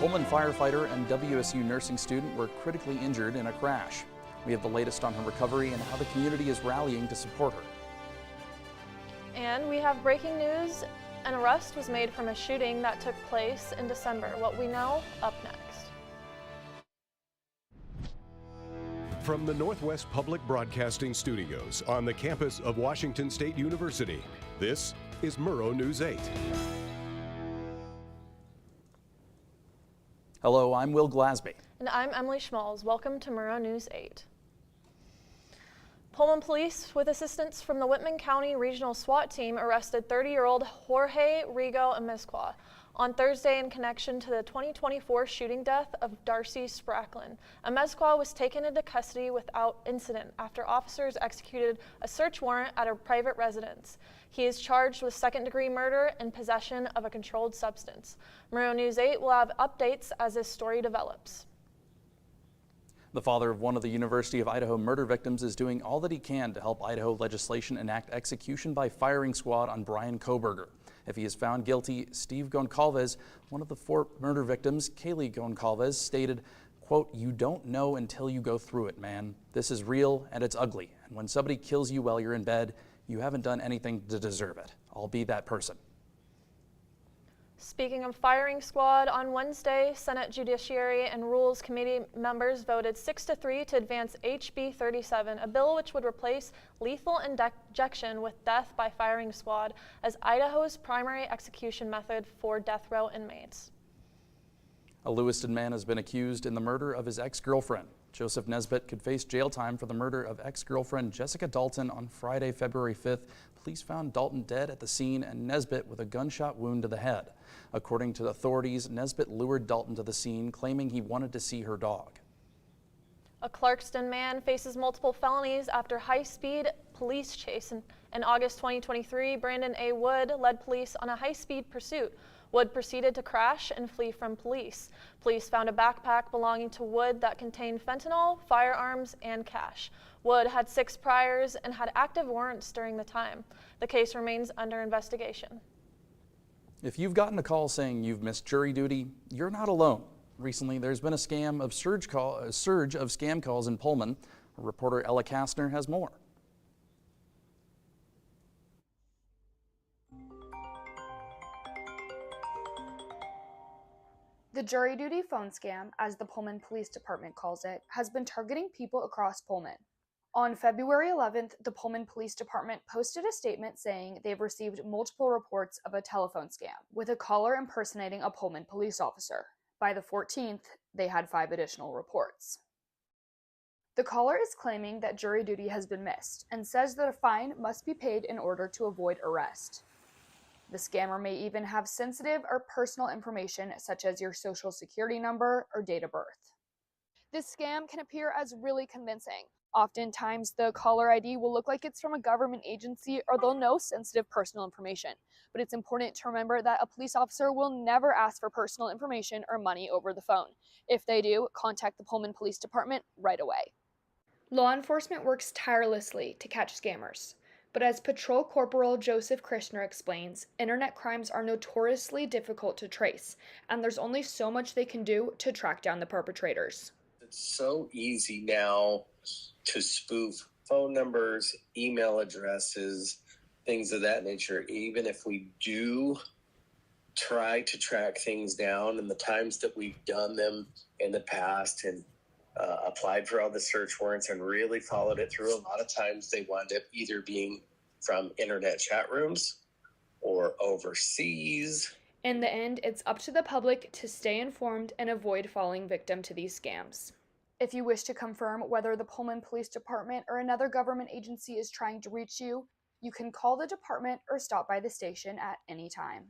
Pullman firefighter and WSU nursing student were critically injured in a crash. We have the latest on her recovery and how the community is rallying to support her. And we have breaking news. An arrest was made from a shooting that took place in December. What we know, up next. From the Northwest Public Broadcasting Studios on the campus of Washington State University, this is Murrow News 8. Hello, I'm Will Glasby. And I'm Emily Schmalz. Welcome to Murrow News 8. Pullman police, with assistance from the Whitman County Regional SWAT team, arrested 30-year-old Jorge Rigo Amezcua on Thursday in connection to the 2024 shooting death of Darcy Spracklin. Amezcua was taken into custody without incident after officers executed a search warrant at a private residence. He is charged with second-degree murder and possession of a controlled substance. Murrow News 8 will have updates as this story develops. The father of one of the University of Idaho murder victims is doing all that he can to help Idaho legislation enact execution by firing squad on Brian Kohberger. If he is found guilty, Steve Goncalves, one of the 4 murder victims, Kaylee Goncalves, stated, quote, "You don't know until you go through it, man. This is real and it's ugly. And when somebody kills you while you're in bed, you haven't done anything to deserve it. I'll be that person." Speaking of firing squad, on Wednesday, Senate Judiciary and Rules Committee members voted 6-3 to advance HB 37, a bill which would replace lethal injection with death by firing squad as Idaho's primary execution method for death row inmates. A Lewiston man has been accused in the murder of his ex-girlfriend. Joseph Nesbitt could face jail time for the murder of ex-girlfriend Jessica Dalton on Friday, February 5th. Police found Dalton dead at the scene and Nesbitt with a gunshot wound to the head. According to the authorities, Nesbitt lured Dalton to the scene, claiming he wanted to see her dog. A Clarkston man faces multiple felonies after high-speed police chase. In August 2023, Brandon A. Wood led police on a high-speed pursuit. Wood proceeded to crash and flee from police. Police found a backpack belonging to Wood that contained fentanyl, firearms, and cash. Wood had 6 priors and had active warrants during the time. The case remains under investigation. If you've gotten a call saying you've missed jury duty, you're not alone. Recently, there's been a surge of scam calls in Pullman. Reporter Ella Kastner has more. The jury duty phone scam, as the Pullman Police Department calls it, has been targeting people across Pullman. On February 11th, the Pullman Police Department posted a statement saying they've received multiple reports of a telephone scam, with a caller impersonating a Pullman police officer. By the 14th, they had 5 additional reports. The caller is claiming that jury duty has been missed and says that a fine must be paid in order to avoid arrest. The scammer may even have sensitive or personal information such as your social security number or date of birth. This scam can appear as really convincing. Oftentimes, the caller ID will look like it's from a government agency or they'll know sensitive personal information. But it's important to remember that a police officer will never ask for personal information or money over the phone. If they do, contact the Pullman Police Department right away. Law enforcement works tirelessly to catch scammers. But as Patrol Corporal Joseph Kastner explains, internet crimes are notoriously difficult to trace, and there's only so much they can do to track down the perpetrators. It's so easy now to spoof phone numbers, email addresses, things of that nature. Even if we do try to track things down, and the times that we've done them in the past and applied for all the search warrants and really followed it through, a lot of times they wind up either being from internet chat rooms or overseas. In the end, it's up to the public to stay informed and avoid falling victim to these scams. If you wish to confirm whether the Pullman Police Department or another government agency is trying to reach you, you can call the department or stop by the station at any time.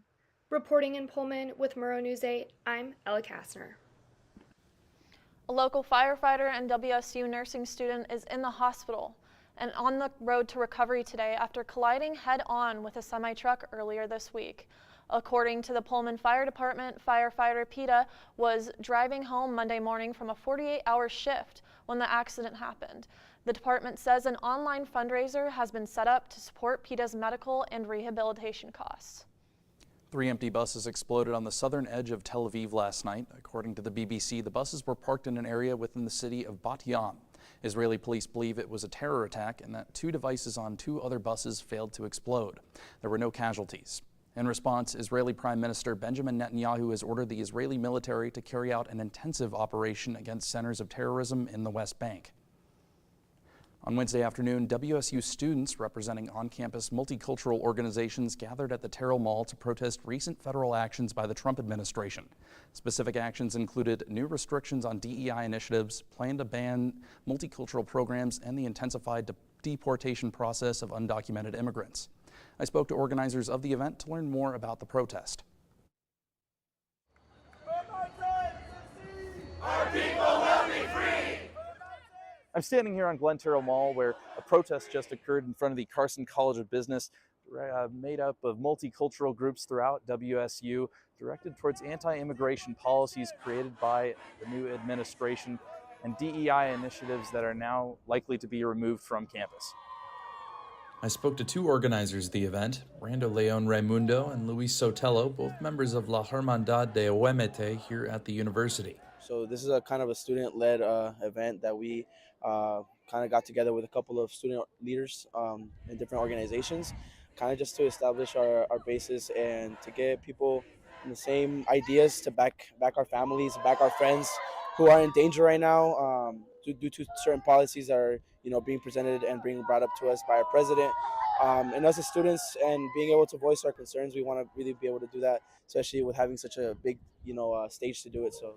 Reporting in Pullman with Murrow News 8, I'm Ella Kastner. A local firefighter and WSU nursing student is in the hospital and on the road to recovery today after colliding head-on with a semi-truck earlier this week. According to the Pullman Fire Department, firefighter PETA was driving home Monday morning from a 48-hour shift when the accident happened. The department says an online fundraiser has been set up to support PETA's medical and rehabilitation costs. 3 empty buses exploded on the southern edge of Tel Aviv last night. According to the BBC, the buses were parked in an area within the city of Bat Yam. Israeli police believe it was a terror attack and that 2 devices on 2 other buses failed to explode. There were no casualties. In response, Israeli Prime Minister Benjamin Netanyahu has ordered the Israeli military to carry out an intensive operation against centers of terrorism in the West Bank. On Wednesday afternoon, WSU students representing on-campus multicultural organizations gathered at the Terrell Mall to protest recent federal actions by the Trump administration. Specific actions included new restrictions on DEI initiatives, plan to ban multicultural programs, and the intensified deportation process of undocumented immigrants. I spoke to organizers of the event to learn more about the protest. Our people will be free! I'm standing here on Glen Terrell Mall where a protest just occurred in front of the Carson College of Business, made up of multicultural groups throughout WSU, directed towards anti-immigration policies created by the new administration and DEI initiatives that are now likely to be removed from campus. I spoke to 2 organizers of the event, Rando Leon Raimundo and Luis Sotelo, both members of La Hermandad de OMT here at the university. So this is a kind of a student-led event that we kind of got together with a couple of student leaders in different organizations, kind of just to establish our basis and to get people in the same ideas to back our families, back our friends who are in danger right now due to certain policies that are being presented and being brought up to us by our president. And us as students and being able to voice our concerns, we want to really be able to do that, especially with having such a big stage to do it. So.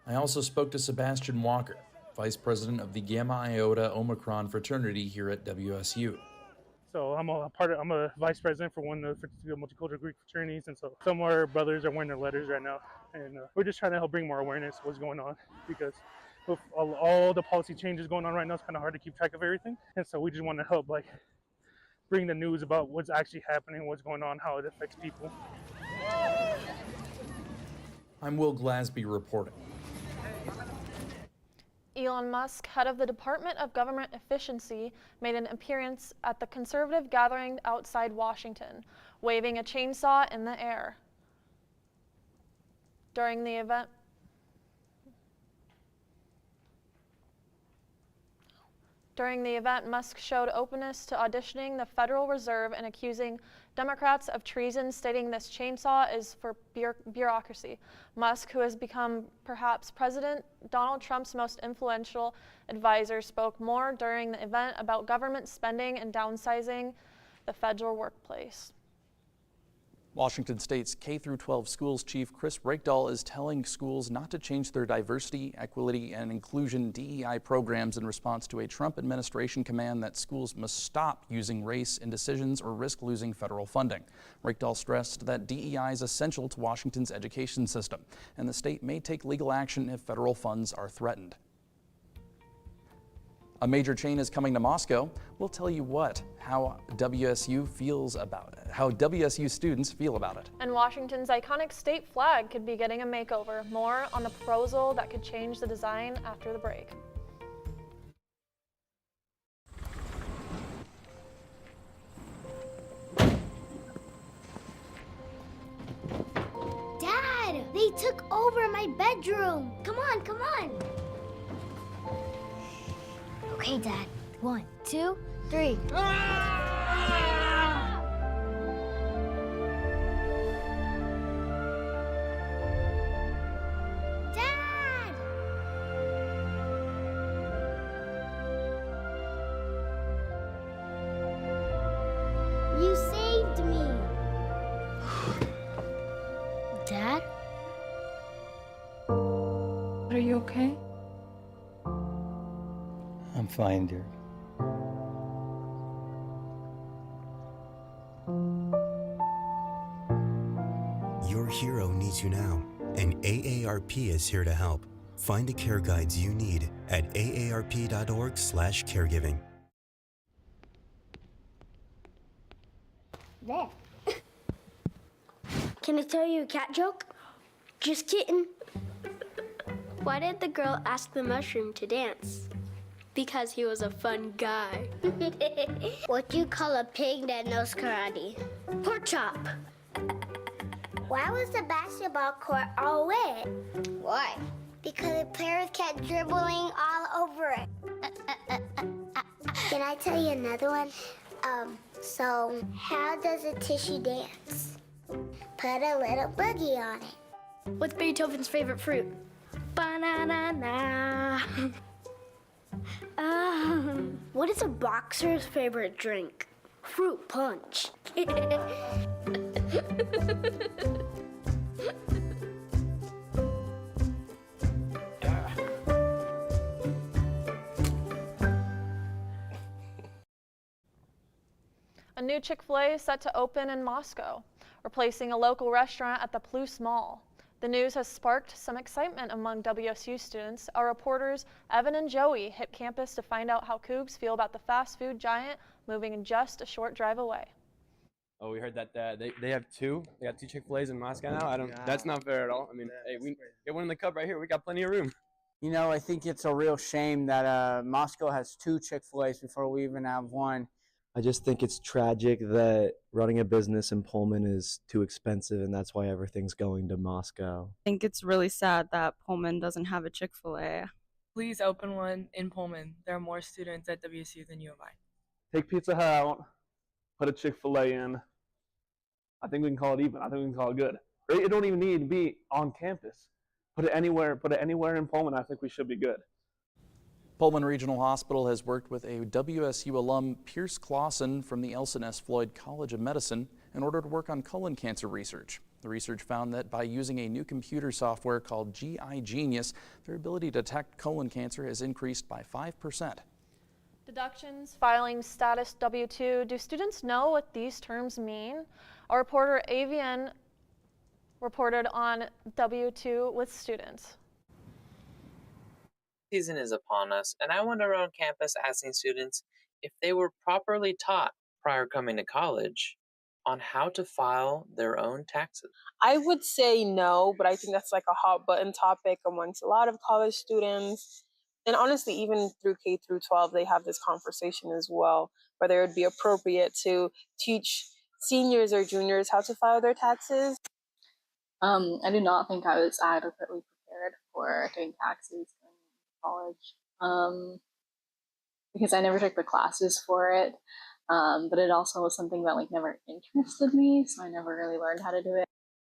I also spoke to Sebastian Walker, Vice President of the Gamma Iota Omicron fraternity here at WSU. So I'm a vice president for one of the multicultural Greek fraternities, and so some of our brothers are wearing their letters right now, and we're just trying to help bring more awareness of what's going on, because with all the policy changes going on right now, it's kind of hard to keep track of everything, and so we just want to help bring the news about what's actually happening, what's going on, how it affects people. I'm Will Glasby reporting. Elon Musk, head of the Department of Government Efficiency, made an appearance at the conservative gathering outside Washington, waving a chainsaw in the air. During the event, Musk showed openness to auditioning the Federal Reserve and accusing Democrats of treason, stating this chainsaw is for bureaucracy. Musk, who has become perhaps President Donald Trump's most influential advisor, spoke more during the event about government spending and downsizing the federal workplace. Washington State's K-12 schools chief Chris Rakedahl is telling schools not to change their diversity, equity, and inclusion DEI programs in response to a Trump administration command that schools must stop using race in decisions or risk losing federal funding. Rakedahl stressed that DEI is essential to Washington's education system, and the state may take legal action if federal funds are threatened. A major chain is coming to Moscow. We'll tell you how WSU students feel about it. And Washington's iconic state flag could be getting a makeover. More on the proposal that could change the design after the break. Dad, they took over my bedroom. Come on, come on. Okay, Dad. 1, 2, 3. Dad! You saved me. Dad? Are you okay? I'm fine, dear. Your hero needs you now, and AARP is here to help. Find the care guides you need at aarp.org/caregiving. There. Can I tell you a cat joke? Just kidding. Why did the girl ask the mushroom to dance? Because he was a fun guy. What do you call a pig that knows karate? Pork chop. Why was the basketball court all wet? Why? Because the players kept dribbling all over it. Can I tell you another one? So how does a tissue dance? Put a little boogie on it. What's Beethoven's favorite fruit? Banana. What is a boxer's favorite drink? Fruit punch. A new Chick-fil-A is set to open in Moscow, replacing a local restaurant at the Plus Mall. The news has sparked some excitement among WSU students. Our reporters Evan and Joey hit campus to find out how Cougs feel about the fast food giant moving in just a short drive away. Oh, we heard that they have two. They got two Chick-fil-A's in Moscow now. That's not fair at all. I mean, hey, we get one in the cup right here. We got plenty of room. You know, I think it's a real shame that Moscow has two Chick-fil-A's before we even have one. I just think it's tragic that running a business in Pullman is too expensive, and that's why everything's going to Moscow. I think it's really sad that Pullman doesn't have a Chick-fil-A. Please open one in Pullman. There are more students at WSU than U of I. Take Pizza Hut out, put a Chick-fil-A in. I think we can call it even. I think we can call it good. It don't even need to be on campus. Put it anywhere in Pullman. I think we should be good. Pullman Regional Hospital has worked with a WSU alum, Pierce Clausen from the Elson S. Floyd College of Medicine, in order to work on colon cancer research. The research found that by using a new computer software called GI Genius, their ability to detect colon cancer has increased by 5%. Deductions, filing status W-2. Do students know what these terms mean? Our reporter Avian reported on W-2 with students. Season is upon us, and I went around campus asking students if they were properly taught prior coming to college on how to file their own taxes. I would say no, but I think that's like a hot button topic amongst a lot of college students. And honestly, even through K through 12, they have this conversation as well, whether it would be appropriate to teach seniors or juniors how to file their taxes. I do not think I was adequately prepared for doing taxes college because I never took the classes for it, but it also was something that never interested me, so I never really learned how to do it.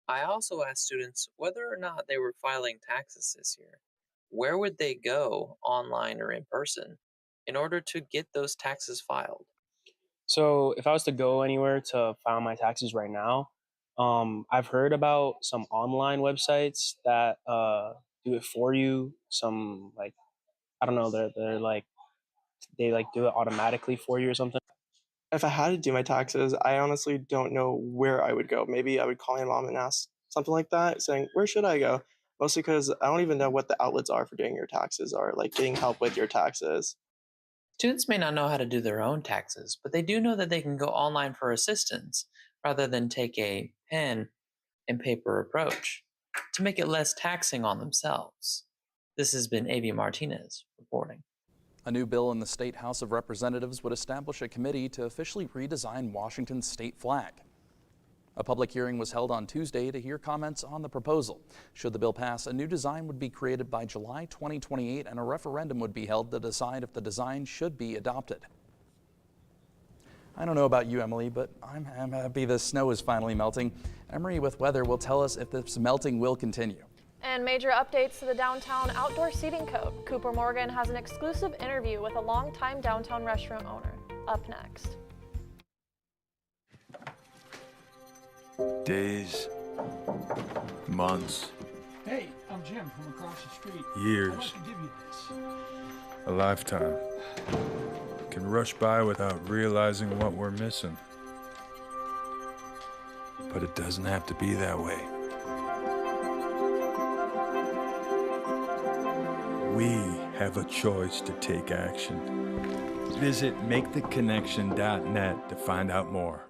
I also asked students whether or not they were filing taxes this year. Where would they go, online or in person, in order to get those taxes filed? So if I was to go anywhere to file my taxes right now, I've heard about some online websites that do it for you. Some I don't know, they do it automatically for you or something. If I had to do my taxes, I honestly don't know where I would go. Maybe I would call my mom and ask something like that, saying, where should I go? Mostly because I don't even know what the outlets are for doing your taxes or getting help with your taxes. Students may not know how to do their own taxes, but they do know that they can go online for assistance rather than take a pen and paper approach to make it less taxing on themselves. This has been A.V. Martinez reporting. A new bill in the State House of Representatives would establish a committee to officially redesign Washington's state flag. A public hearing was held on Tuesday to hear comments on the proposal. Should the bill pass, a new design would be created by July 2028 and a referendum would be held to decide if the design should be adopted. I don't know about you, Emily, but I'm happy the snow is finally melting. Emery with weather will tell us if this melting will continue. And major updates to the downtown outdoor seating code. Cooper Morgan has an exclusive interview with a longtime downtown restaurant owner. Up next. Days, months. Hey, I'm Jim from across the street. Years. I'd like to give you this. A lifetime can rush by without realizing what we're missing. But it doesn't have to be that way. We have a choice to take action. Visit maketheconnection.net to find out more.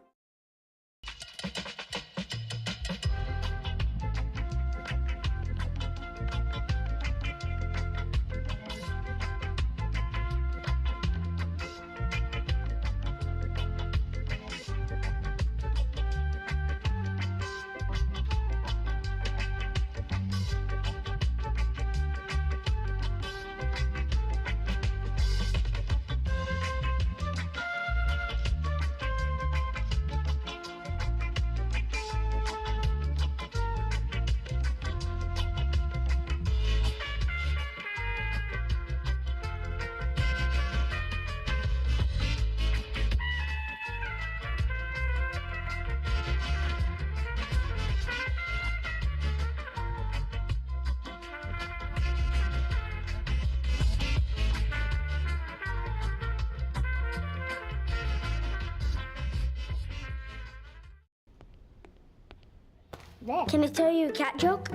Can I tell you a cat joke?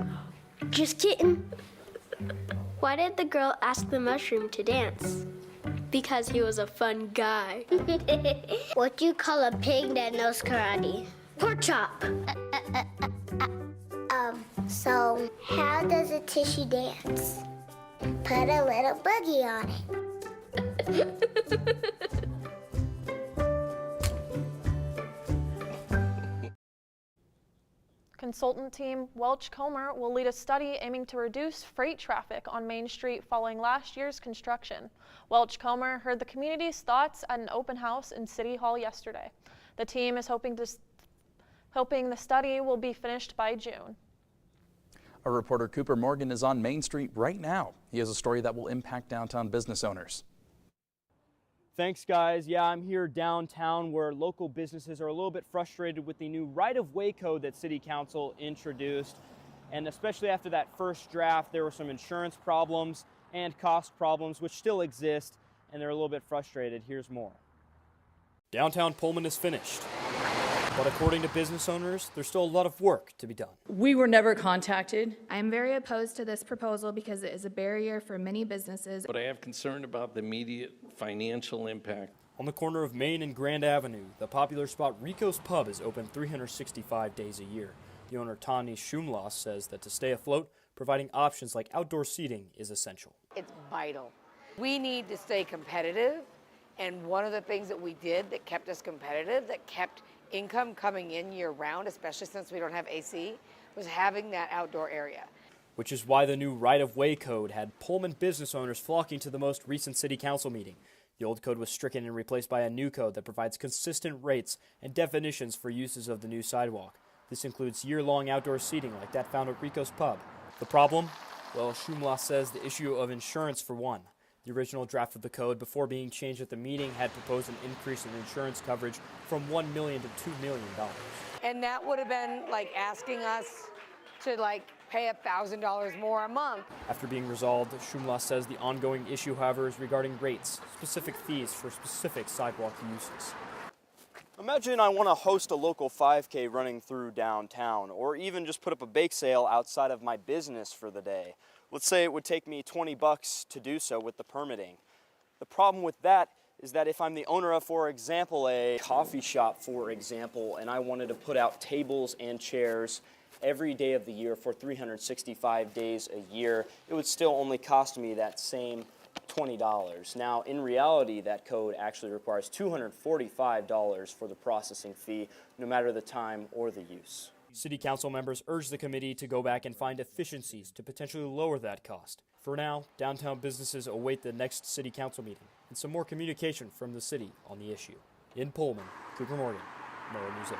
Just kidding. Why did the girl ask the mushroom to dance? Because he was a fun guy. What do you call a pig that knows karate? Pork chop. So how does a tissue dance? Put a little boogie on it. Consultant team Welch Comer will lead a study aiming to reduce freight traffic on Main Street following last year's construction. Welch Comer heard the community's thoughts at an open house in City Hall yesterday. The team is hoping the study will be finished by June. Our reporter Cooper Morgan is on Main Street right now. He has a story that will impact downtown business owners. Thanks, guys. Yeah, I'm here downtown where local businesses are a little bit frustrated with the new right-of-way code that City Council introduced. And especially after that first draft, there were some insurance problems and cost problems, which still exist, and they're a little bit frustrated. Here's more. Downtown Pullman is finished. But according to business owners, there's still a lot of work to be done. We were never contacted. I'm very opposed to this proposal because it is a barrier for many businesses. But I have concern about the immediate financial impact. On the corner of Main and Grand Avenue, the popular spot Rico's Pub is open 365 days a year. The owner, Tani Shumlas, says that to stay afloat, providing options like outdoor seating is essential. It's vital. We need to stay competitive, and one of the things that we did that kept us competitive, that kept income coming in year-round, especially since we don't have AC, was having that outdoor area. Which is why the new right-of-way code had Pullman business owners flocking to the most recent city council meeting. The old code was stricken and replaced by a new code that provides consistent rates and definitions for uses of the new sidewalk. This includes year-long outdoor seating like that found at Rico's Pub. The problem? Well, Shumla says the issue of insurance for one. The original draft of the code, before being changed at the meeting, had proposed an increase in insurance coverage from $1 million to $2 million. And that would have been like asking us to pay $1,000 more a month. After being resolved, Shumla says the ongoing issue, however, is regarding rates, specific fees for specific sidewalk uses. Imagine I want to host a local 5K running through downtown, or even just put up a bake sale outside of my business for the day. Let's say it would take me $20 to do so with the permitting. The problem with that is that if I'm the owner of, for example, a coffee shop, for example, and I wanted to put out tables and chairs every day of the year for 365 days a year, it would still only cost me that same $20. Now, in reality, that code actually requires $245 for the processing fee, no matter the time or the use. City Council members urge the committee to go back and find efficiencies to potentially lower that cost. For now, downtown businesses await the next City Council meeting and some more communication from the city on the issue. In Pullman, Cooper Morgan, Murrow News 8.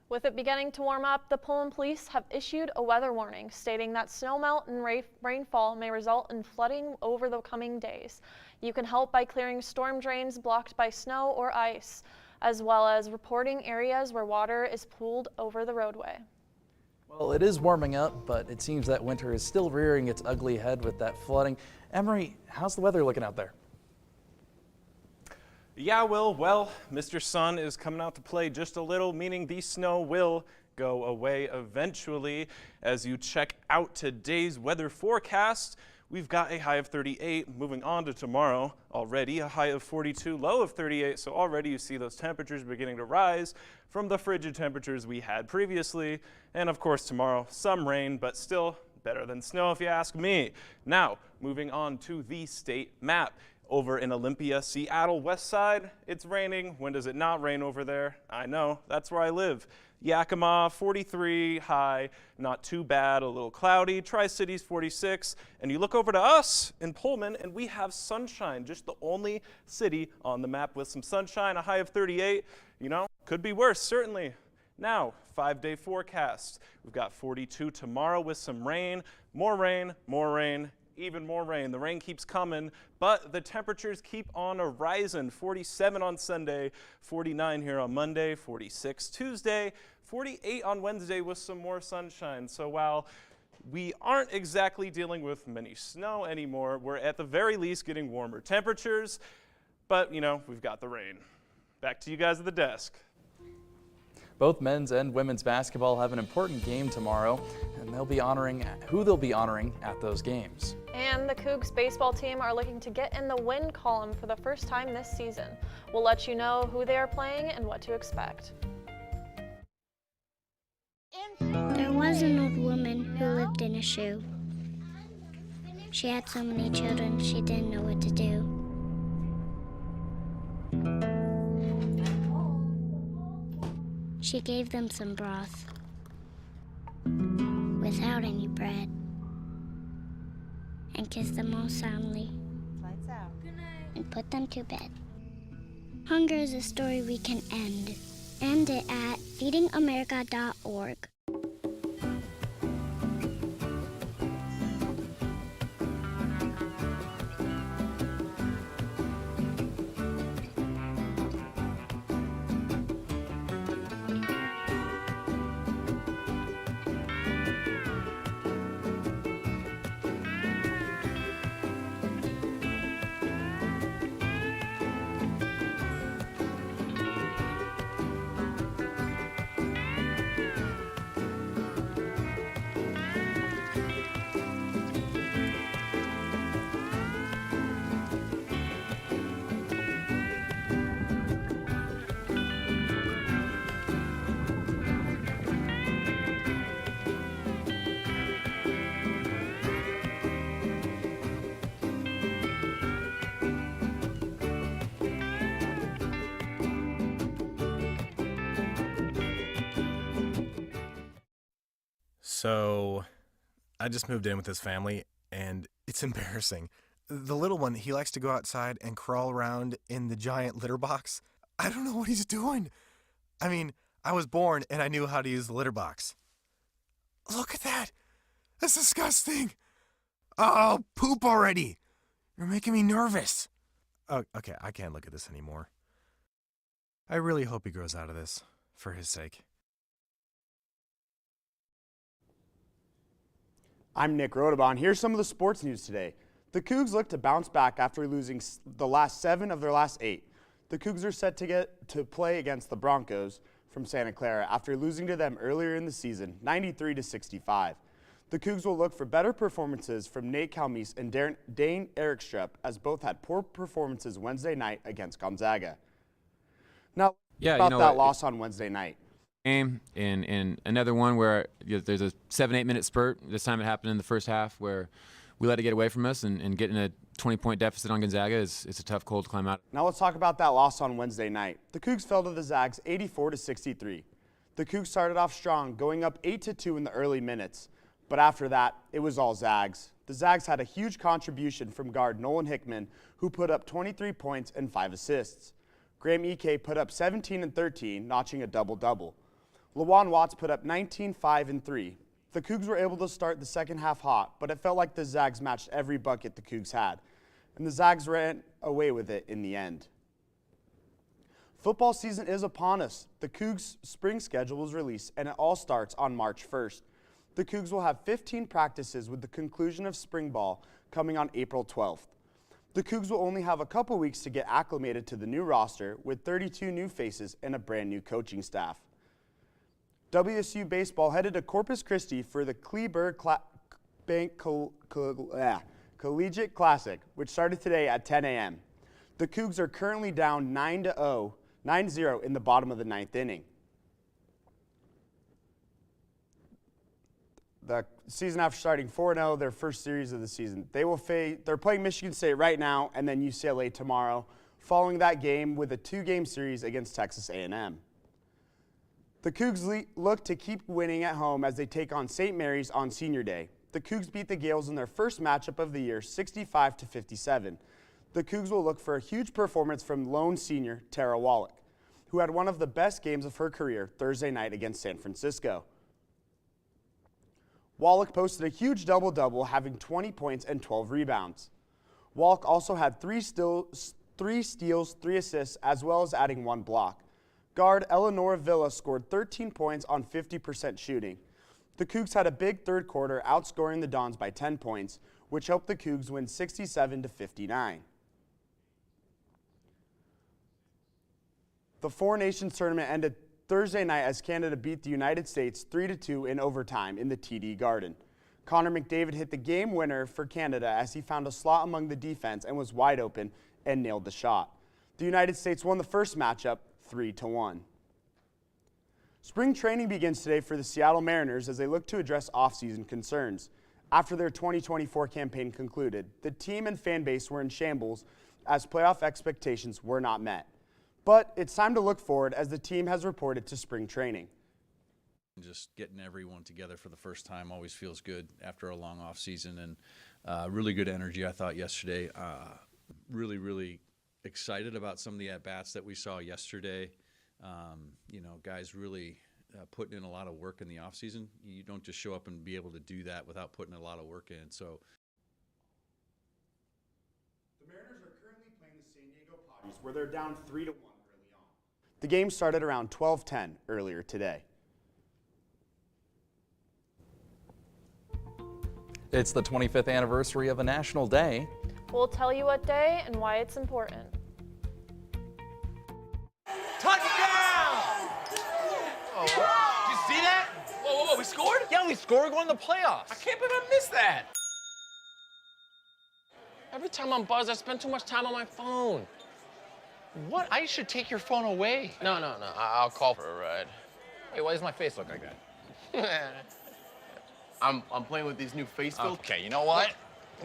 With it beginning to warm up, the Pullman police have issued a weather warning stating that snowmelt and rainfall may result in flooding over the coming days. You can help by clearing storm drains blocked by snow or ice, as well as reporting areas where water is pooled over the roadway. Well, it is warming up, but it seems that winter is still rearing its ugly head with that flooding. Emery, how's the weather looking out there? Yeah, Will, well, Mr. Sun is coming out to play just a little, meaning the snow will go away eventually. As you check out today's weather forecast, we've got a high of 38, moving on to tomorrow already, a high of 42, low of 38. So already you see those temperatures beginning to rise from the frigid temperatures we had previously. And of course tomorrow, some rain, but still better than snow if you ask me. Now, moving on to the state map. Over in Olympia, Seattle, west side, it's raining. When does it not rain over there? I know, that's where I live. Yakima, 43, high, not too bad, a little cloudy. Tri-Cities, 46. And you look over to us in Pullman, and we have sunshine, just the only city on the map with some sunshine, a high of 38. You know, could be worse, certainly. Now, 5-day forecast. We've got 42 tomorrow with some rain, more rain, more rain. Even more rain. The rain keeps coming, but the temperatures keep on a rising. 47 on Sunday, 49 here on Monday, 46 Tuesday, 48 on Wednesday with some more sunshine. So while we aren't exactly dealing with many snow anymore, we're at the very least getting warmer temperatures, but you know, we've got the rain. Back to you guys at the desk. Both men's and women's basketball have an important game tomorrow, and they'll be honoring who they'll be honoring at those games. And the Cougs baseball team are looking to get in the win column for the first time this season. We'll let you know who they are playing and what to expect. There was an old woman who lived in a shoe. She had so many children, she didn't know what to do. She gave them some broth without any bread and kissed them all soundly and put them to bed. Hunger is a story we can end. End it at feedingamerica.org. So, I just moved in with his family, and it's embarrassing. The little one, he likes to go outside and crawl around in the giant litter box. I don't know what he's doing. I mean, I was born and I knew how to use the litter box. Look at that! That's disgusting! Oh, poop already! You're making me nervous. Oh, okay, I can't look at this anymore. I really hope he grows out of this, for his sake. I'm Nick Rodebon. Here's some of the sports news today. The Cougs look to bounce back after losing the last 7 of their last 8. The Cougs are set to get to play against the Broncos from Santa Clara after losing to them earlier in the season, 93-65. The Cougs will look for better performances from Nate Calmise and Dane Erikstrup, as both had poor performances Wednesday night against Gonzaga. Now, about that loss on Wednesday night. Game in another one where there's a 7-8 minute spurt. This time it happened in the first half where we let it get away from us, and getting a 20-point deficit on Gonzaga it's a tough cold to climb out. Now let's talk about that loss on Wednesday night. The Cougs fell to the Zags 84-63. The Cougs started off strong, going up 8-2 in the early minutes, but after that it was all Zags. The Zags had a huge contribution from guard Nolan Hickman, who put up 23 points and 5 assists. Graham Ike put up 17 and 13, notching a double-double. Lawan Watts put up 19, 5, and 3. The Cougs were able to start the second half hot, but it felt like the Zags matched every bucket the Cougs had, and the Zags ran away with it in the end. Football season is upon us. The Cougs' spring schedule was released, and it all starts on March 1st. The Cougs will have 15 practices with the conclusion of spring ball coming on April 12th. The Cougs will only have a couple weeks to get acclimated to the new roster with 32 new faces and a brand new coaching staff. WSU baseball headed to Corpus Christi for the Kleberg Collegiate Classic, which started today at 10 a.m. The Cougs are currently down 9-0 in the bottom of the 9th inning. The season after starting 4-0, their first series of the season. They're playing Michigan State right now and then UCLA tomorrow, following that game with a 2-game series against Texas A&M. The Cougs look to keep winning at home as they take on St. Mary's on Senior Day. The Cougs beat the Gales in their first matchup of the year, 65-57. The Cougs will look for a huge performance from lone senior Tara Wallach, who had one of the best games of her career Thursday night against San Francisco. Wallach posted a huge double-double, having 20 points and 12 rebounds. Wallach also had 3 steals, 3 assists, as well as adding 1 block. Guard Eleanor Villa scored 13 points on 50% shooting. The Cougs had a big third quarter, outscoring the Dons by 10 points, which helped the Cougs win 67-59. The Four Nations tournament ended Thursday night as Canada beat the United States 3-2 in overtime in the TD Garden. Connor McDavid hit the game winner for Canada as he found a slot among the defense and was wide open and nailed the shot. The United States won the first matchup 3-1. Spring training begins today for the Seattle Mariners as they look to address off-season concerns. After their 2024 campaign concluded, the team and fan base were in shambles as playoff expectations were not met. But it's time to look forward as the team has reported to spring training. Just getting everyone together for the first time always feels good after a long off season, and really good energy I thought yesterday. Really excited about some of the at-bats that we saw yesterday. Guys really putting in a lot of work in the off season. You don't just show up and be able to do that without putting a lot of work in. So the Mariners are currently playing the San Diego Padres where they're down 3-1 early on. The game started around 12:10 earlier today. It's the 25th anniversary of a national day. We'll tell you what day and why it's important. Touchdown! Oh, did you see that? Whoa, we scored? Yeah, we scored. We're going to the playoffs. I can't believe I missed that. Every time I'm buzzed, I spend too much time on my phone. What? I should take your phone away. No. I'll call for a ride. Hey, why does my face look like that? I'm playing with these new face filters. Okay, you know what?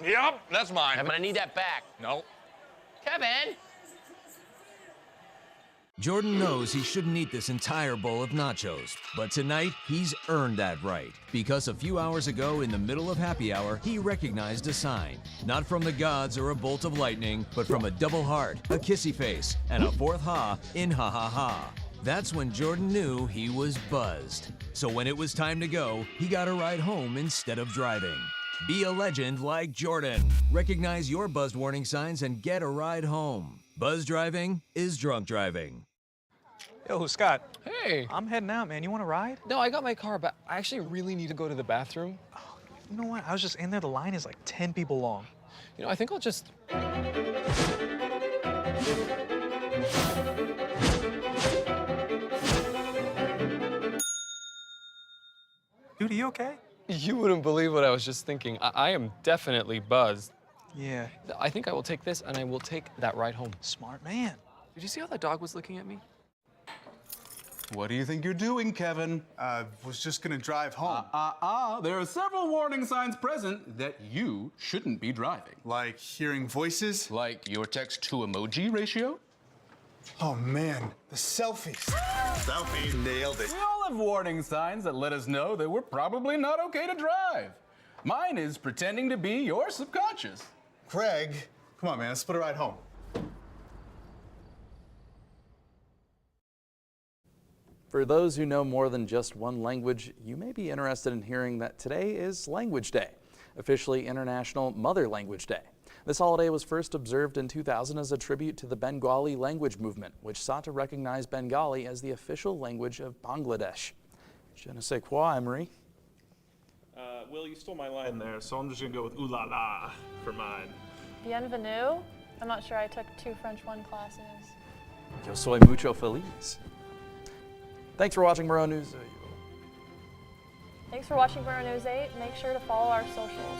Yep, that's mine. I'm gonna need that back. No. Kevin! Jordan knows he shouldn't eat this entire bowl of nachos, but tonight he's earned that right. Because a few hours ago in the middle of happy hour, he recognized a sign. Not from the gods or a bolt of lightning, but from a double heart, a kissy face, and a fourth ha in ha ha ha. That's when Jordan knew he was buzzed. So when it was time to go, he got a ride home instead of driving. Be a legend like Jordan. Recognize your buzzed warning signs and get a ride home. Buzz driving is drunk driving. Yo, Scott. Hey. I'm heading out, man. You want to ride? No, I got my car, but I actually really need to go to the bathroom. Oh, you know what? I was just in there. The line is like 10 people long. You know, I think I'll just... Dude, are you okay? You wouldn't believe what I was just thinking. I am definitely buzzed. Yeah. I think I will take this, and I will take that ride home. Smart man. Did you see how that dog was looking at me? What do you think you're doing, Kevin? Was just gonna drive home. There are several warning signs present that you shouldn't be driving. Like hearing voices? Like your text-to-emoji ratio? Oh man, the selfies. Selfie. Nailed it. We all have warning signs that let us know that we're probably not okay to drive. Mine is pretending to be your subconscious. Craig, come on, man, let's put a ride home. For those who know more than just one language, you may be interested in hearing that today is Language Day, officially International Mother Language Day. This holiday was first observed in 2000 as a tribute to the Bengali language movement, which sought to recognize Bengali as the official language of Bangladesh. Je ne sais quoi, Emery. Will, you stole my line there, so I'm just gonna go with ooh la la for mine. Bienvenue. I'm not sure. I took 2 French 1 classes. Yo soy mucho feliz. Thanks for watching Murrow News. Thanks for watching Murrow News 8. Make sure to follow our socials.